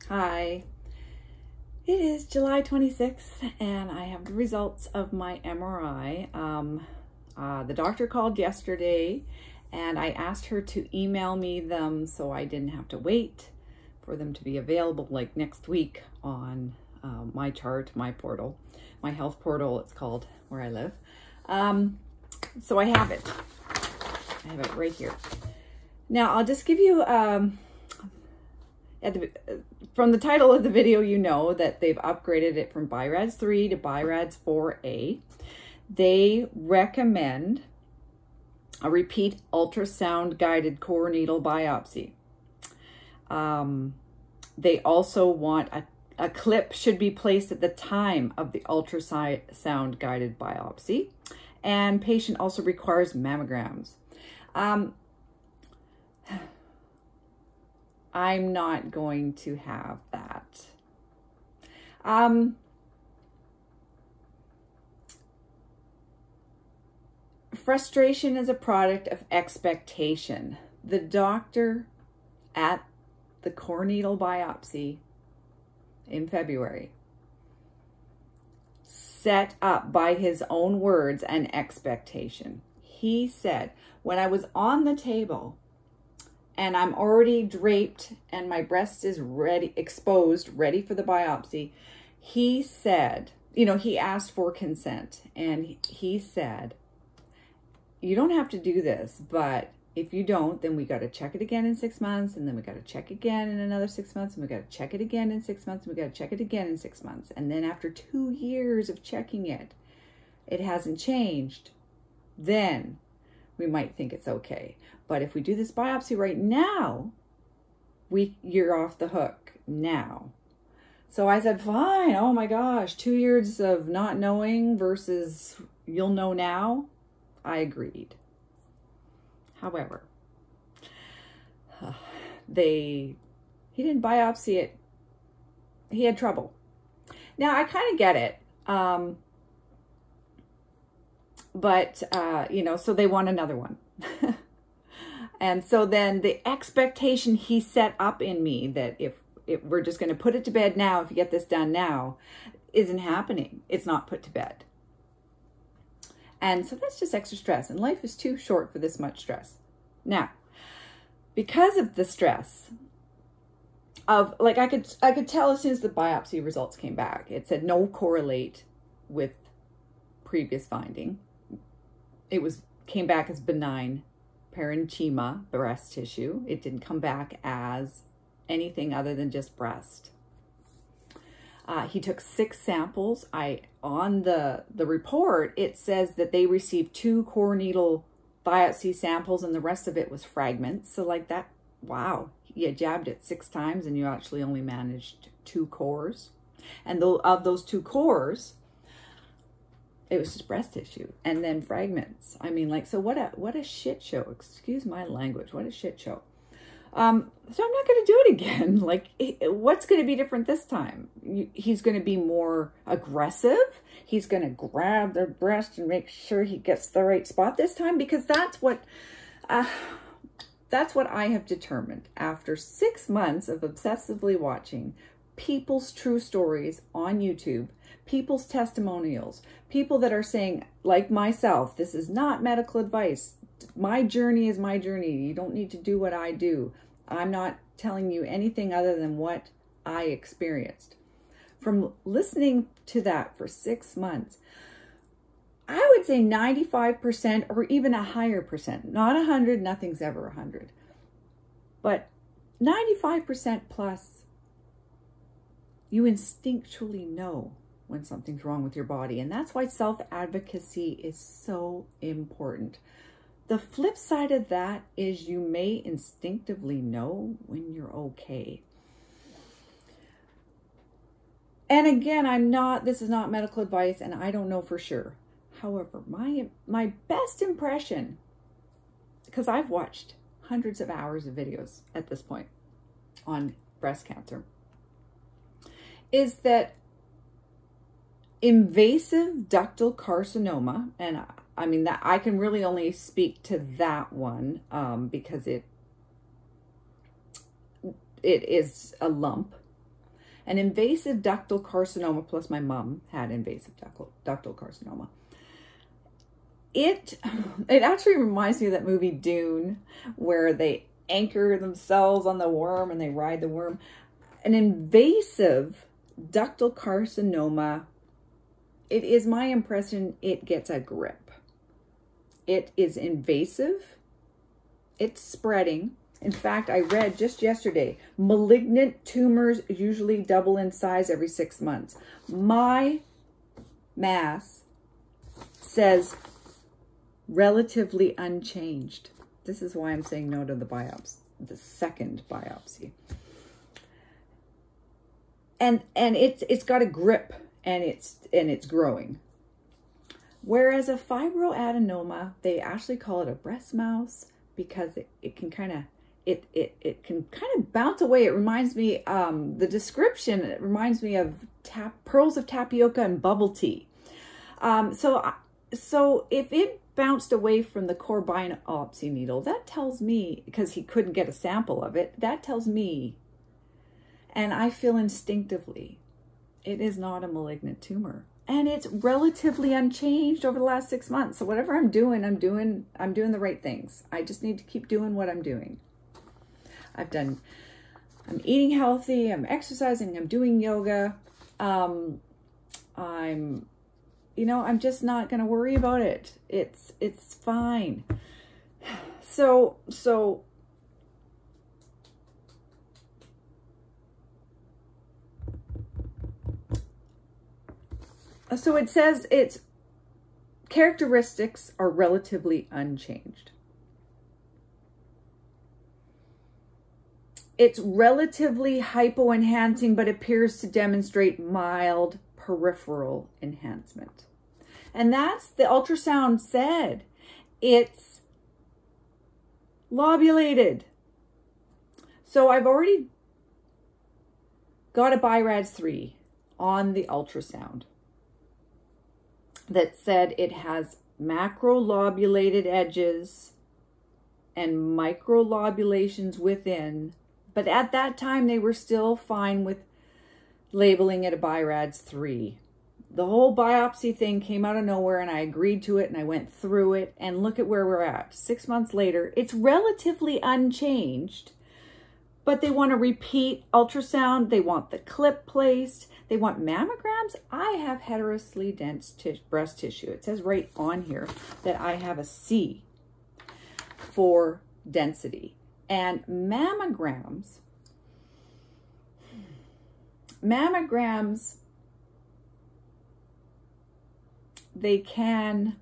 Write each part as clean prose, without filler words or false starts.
Hi, it is July 26th and I have the results of my MRI. The doctor called yesterday and I asked her to email me them so I didn't have to wait for them to be available like next week on my chart, my portal, my health portal it's called, where I live. So I have it. I have it right here. Now I'll just give you from the title of the video, you know that they've upgraded it from BI-RADS 3 to BI-RADS 4A. They recommend a repeat ultrasound guided core needle biopsy. They also want a clip should be placed at the time of the ultrasound guided biopsy, and patient also requires mammograms. I'm not going to have that. Frustration is a product of expectation. The doctor at the core needle biopsy in February set up by his own words an expectation. He said, when I was on the table and I'm already draped and my breast is ready, exposed, ready for the biopsy, he said, you know, he asked for consent and he said, you don't have to do this, but if you don't, then we got to check it again in 6 months, and then we got to check again in another 6 months, and we got to check it again in 6 months, and we got to check it again in 6 months. And then after 2 years of checking it, it hasn't changed, then we might think it's okay. But if we do this biopsy right now, you're off the hook now. So I said, fine. Oh my gosh, 2 years of not knowing versus you'll know now. I agreed. However, he didn't biopsy it. He had trouble. Now I kind of get it. But you know, so they want another one. And so then the expectation he set up in me that if we're just going to put it to bed now, if you get this done now, isn't happening. It's not put to bed. And so that's just extra stress. And life is too short for this much stress. Now, because of the stress of, like, I could tell as soon as the biopsy results came back, it said no correlate with previous finding. It came back as benign parenchyma, breast tissue. It didn't come back as anything other than just breast. He took 6 samples. On the report, it says that they received 2 core needle biopsy samples and the rest of it was fragments. So like that, wow, you jabbed it 6 times and you actually only managed 2 cores. And of those 2 cores, it was just breast tissue and then fragments. I mean, like, so what a shit show. Excuse my language. What a shit show. So I'm not going to do it again. Like, what's going to be different this time? He's going to be more aggressive. He's going to grab their breast and make sure he gets the right spot this time, because that's what I have determined after 6 months of obsessively watching people's true stories on YouTube, people's testimonials, people that are saying, like myself, this is not medical advice. My journey is my journey. You don't need to do what I do. I'm not telling you anything other than what I experienced. From listening to that for 6 months, I would say 95% or even a higher percent, not 100, nothing's ever 100, but 95% plus, you instinctually know when something's wrong with your body. And that's why self-advocacy is so important. The flip side of that is you may instinctively know when you're okay. And again, this is not medical advice and I don't know for sure. However, my best impression, because I've watched hundreds of hours of videos at this point on breast cancer, is that invasive ductal carcinoma, and I mean that I can really only speak to that one because it is a lump an invasive ductal carcinoma, plus my mom had invasive ductal carcinoma. It actually reminds me of that movie Dune, where they anchor themselves on the worm and they ride the worm. An invasive ductal carcinoma, it is my impression it gets a grip. It is invasive. It's spreading. In fact, I read just yesterday, malignant tumors usually double in size every 6 months. My mass says relatively unchanged. This is why I'm saying no to the biopsy, the second biopsy. And it's got a grip, and it's growing. Whereas a fibroadenoma, they actually call it a breast mouse because it can kind of bounce away. It reminds me, the description, it reminds me of pearls of tapioca and bubble tea. So if it bounced away from the core biopsy needle, that tells me, because he couldn't get a sample of it, that tells me, and I feel instinctively, it is not a malignant tumor. And it's relatively unchanged over the last 6 months. So whatever I'm doing the right things. I just need to keep doing what I'm doing. I'm eating healthy, I'm exercising, I'm doing yoga. I'm just not going to worry about it. It's fine. So it says its characteristics are relatively unchanged. It's relatively hypoenhancing, but appears to demonstrate mild peripheral enhancement. And that's, the ultrasound said, it's lobulated. So I've already got a BI-RADS 3 on the ultrasound that said it has macrolobulated edges and microlobulations within. But at that time, they were still fine with labeling it a BI-RADS 3. The whole biopsy thing came out of nowhere, and I agreed to it, and I went through it, and look at where we're at. 6 months later, it's relatively unchanged, but they want a repeat ultrasound. They want the clip placed. They want mammograms. I have heterously dense breast tissue. It says right on here that I have a C for density. And mammograms, they can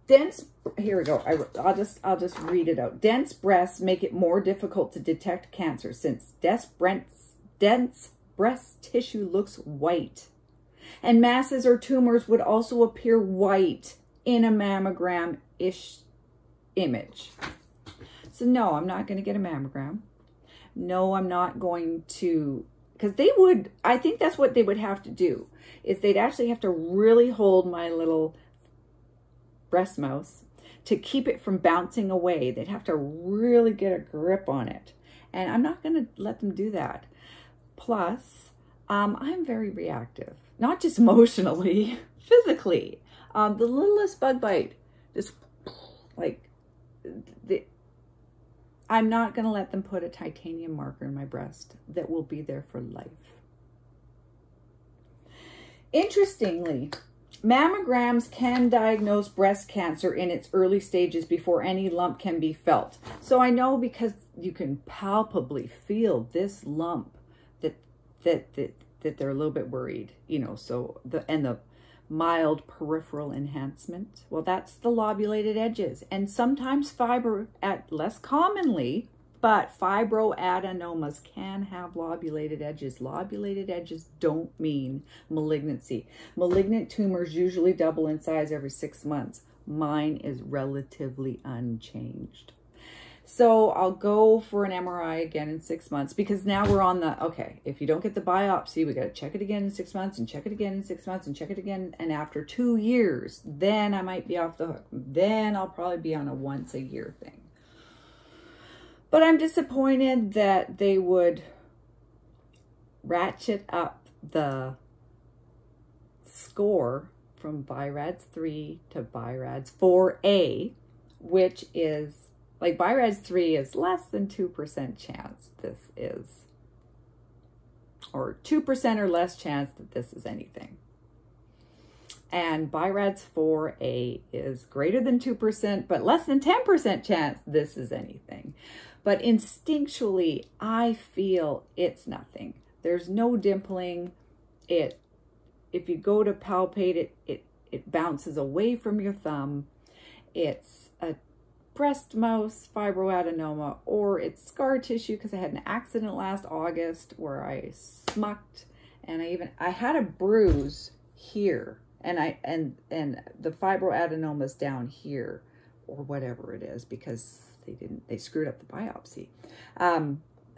dense, here we go. I'll just read it out. Dense breasts make it more difficult to detect cancer since dense breast tissue looks white. And masses or tumors would also appear white in a mammogram-ish image. So no, I'm not going to get a mammogram. No, I'm not going to, because they would, I think that's what they would have to do, is they'd actually have to really hold my little breast mouse to keep it from bouncing away. They'd have to really get a grip on it. And I'm not going to let them do that. Plus, I'm very reactive, not just emotionally, physically. The littlest bug bite, just like, I'm not going to let them put a titanium marker in my breast that will be there for life. Interestingly, mammograms can diagnose breast cancer in its early stages before any lump can be felt. So I know, because you can palpably feel this lump, that they're a little bit worried, you know. So the mild peripheral enhancement, well, that's the lobulated edges. And sometimes less commonly, but fibroadenomas can have lobulated edges. Lobulated edges don't mean malignancy. Malignant tumors usually double in size every 6 months. Mine is relatively unchanged. So I'll go for an MRI again in 6 months, because now we're on the, okay, if you don't get the biopsy, we got to check it again in 6 months and check it again in 6 months and check it again. And after 2 years, then I might be off the hook. Then I'll probably be on a once a year thing. But I'm disappointed that they would ratchet up the score from BI-RADS 3 to BI-RADS 4A, which is, like, BI-RADS 3 is less than 2% chance this is, or 2% or less chance that this is anything. And BI-RADS 4A is greater than 2%, but less than 10% chance this is anything. But instinctually, I feel it's nothing. There's no dimpling. If you go to palpate it, it bounces away from your thumb. It's a breast mouse fibroadenoma, or it's scar tissue, because I had an accident last August where I smucked, and I had a bruise here, and the fibroadenoma's down here, or whatever it is, because they screwed up the biopsy.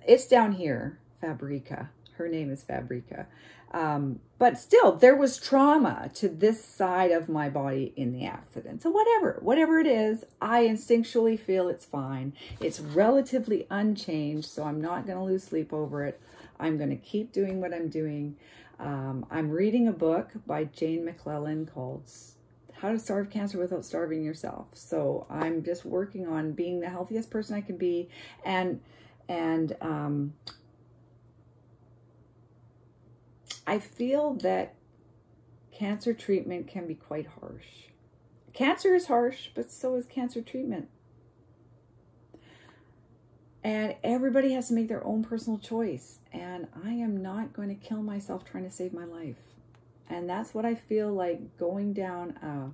It's down here, Fabrica. Her name is Fabrica. But still, there was trauma to this side of my body in the accident. So whatever it is, I instinctually feel it's fine. It's relatively unchanged, so I'm not going to lose sleep over it. I'm going to keep doing what I'm doing. I'm reading a book by Jane McClellan called How to Starve Cancer Without Starving Yourself. So I'm just working on being the healthiest person I can be, and I feel that cancer treatment can be quite harsh. Cancer is harsh, but so is cancer treatment. And everybody has to make their own personal choice. And I am not going to kill myself trying to save my life. And that's what I feel like, going down a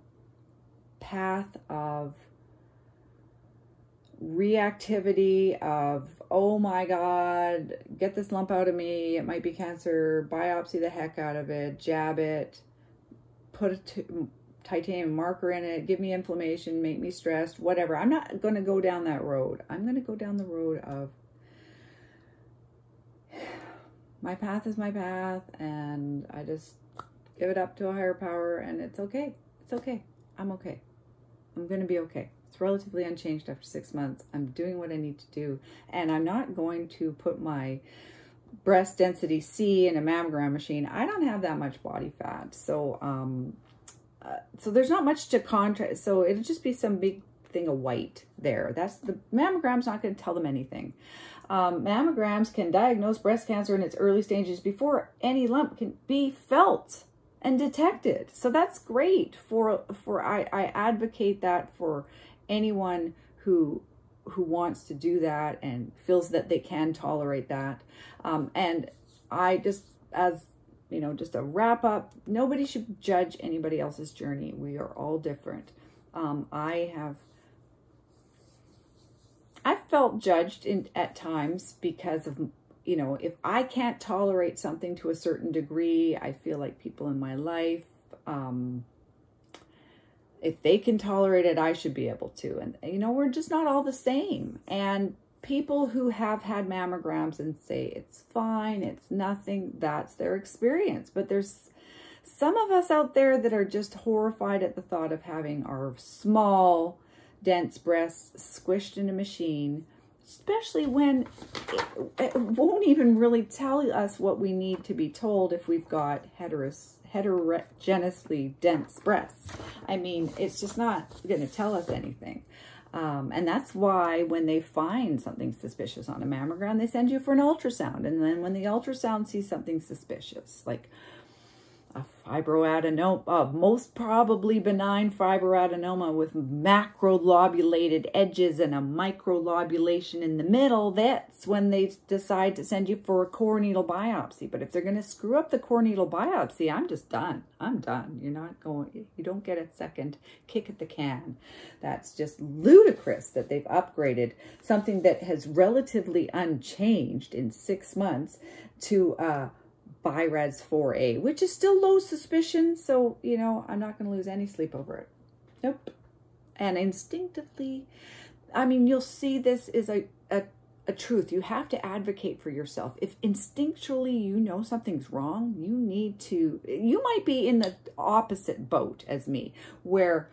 path of reactivity of, oh my God, get this lump out of me, it might be cancer, biopsy the heck out of it, jab it, put a titanium marker in it, give me inflammation, make me stressed, whatever. I'm not going to go down that road. I'm going to go down the road of, my path is my path, and I just give it up to a higher power, and it's okay. It's okay. I'm okay. I'm going to be okay. It's relatively unchanged after 6 months. I'm doing what I need to do. And I'm not going to put my breast density C in a mammogram machine. I don't have that much body fat. So, so there's not much to contrast. So it'll just be some big thing of white there. That's the mammogram's not going to tell them anything. Mammograms can diagnose breast cancer in its early stages before any lump can be felt and detected. So that's great I advocate that for anyone who wants to do that and feels that they can tolerate that. And I just, as you know, just a wrap up, nobody should judge anybody else's journey. We are all different. I've felt judged at times because of, you know, if I can't tolerate something to a certain degree, I feel like people in my life, if they can tolerate it, I should be able to. And, you know, we're just not all the same. And people who have had mammograms and say it's fine, it's nothing, that's their experience. But there's some of us out there that are just horrified at the thought of having our small, dense breasts squished in a machine, especially when it won't even really tell us what we need to be told if we've got heterogeneously dense breasts. I mean, it's just not going to tell us anything. And that's why when they find something suspicious on a mammogram, they send you for an ultrasound. And then when the ultrasound sees something suspicious, like a fibroadenoma, most probably benign fibroadenoma with macrolobulated edges and a microlobulation in the middle, that's when they decide to send you for a core needle biopsy. But if they're going to screw up the core needle biopsy, I'm just done. I'm done. You're not going, you don't get a second kick at the can. That's just ludicrous that they've upgraded something that has relatively unchanged in 6 months to BI-RADS 4A, which is still low suspicion. So, you know, I'm not going to lose any sleep over it. Nope. And instinctively, I mean, you'll see this is a truth. You have to advocate for yourself. If instinctually you know something's wrong, you need to, you might be in the opposite boat as me, where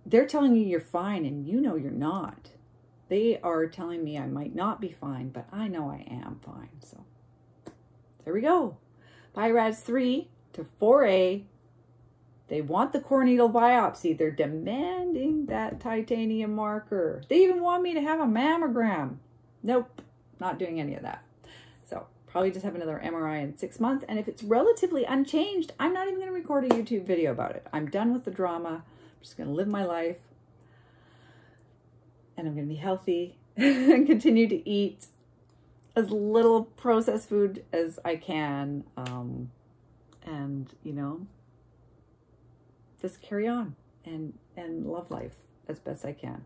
they're telling you you're fine and you know you're not. They are telling me I might not be fine, but I know I am fine. So there we go. BI-RADS 3 to 4A. They want the core needle biopsy. They're demanding that titanium marker. They even want me to have a mammogram. Nope, not doing any of that. So probably just have another MRI in 6 months. And if it's relatively unchanged, I'm not even going to record a YouTube video about it. I'm done with the drama. I'm just going to live my life. And I'm going to be healthy and continue to eat as little processed food as I can. And, you know, just carry on and love life as best I can.